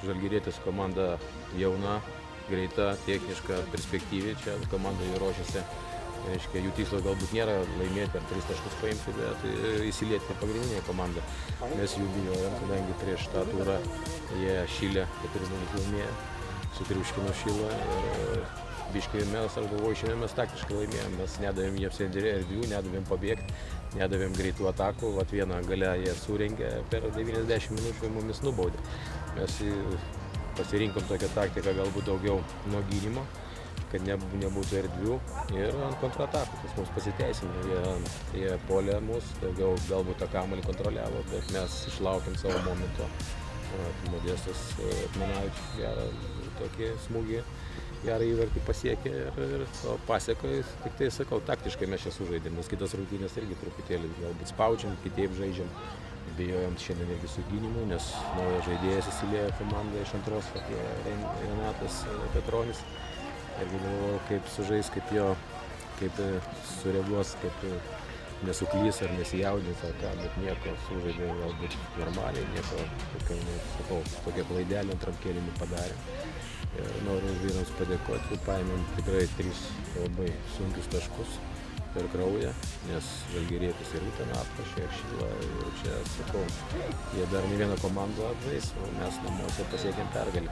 Žalgirietis komanda jauna, greita, techniška, perspektyvi. Čia komanda jau ruošiasi. Reiškia, jų tikslas galbūt nėra laimėti ar 3 taškus paimti, bet įsilieti pagrindinė komanda. Mes jų bijojom, kadangi prieš tą turą jie šilė, 4-0 laimėjo, sutriuškino šilą ir biškai mes, aš galvoju, šiandien mes taktiškai laimėjom, mes nedavėm jiems erdvių, nedavėm pabėgti, nedavėm greitų atakų, vat vieną galę jie surengė, per 90 minučių mumis nubaudė. Mes pasirinkom tokią taktiką galbūt daugiau nuo gynimo, kad nebūtų erdvių ir ant kontratakų, tas mums pasiteisino. Jie puolė mus, daugiau galbūt tą kamuolį kontroliavo, bet mes išlaukėm savo momento. Modestas Akmanavičius gerą tokį smūgį, gerą įvartį pasiekė ir pasiekai, tik tai sakau, taktiškai mes čia sužaidėm, nes kitas rungtynės irgi truputėlį galbūt spaudžiam, kitaip žaidžiam. Bijojom šiandien irgi su gynimu, nes naujas žaidėjas įsiliejo komandą iš antros, Renatas Petronis. Irgi galvojau, kaip sužais, kaip sureaguos, kaip nesuklys ar nesijaudins ar ką, bet nieko, sužaidė galbūt normaliai, nieko, sakau, tokia klaidelė antram kėlinį padarė. Ir noriu vyrams padėkoti, paėmėm tikrai 3 labai sunkius taškus per kraują, nes Žalgirietis ir Utena atpašė, ir Šilą, ir čia, sakau, jie dar ne vieną komandą atžais, o mes namuose pasiekėm pergalį.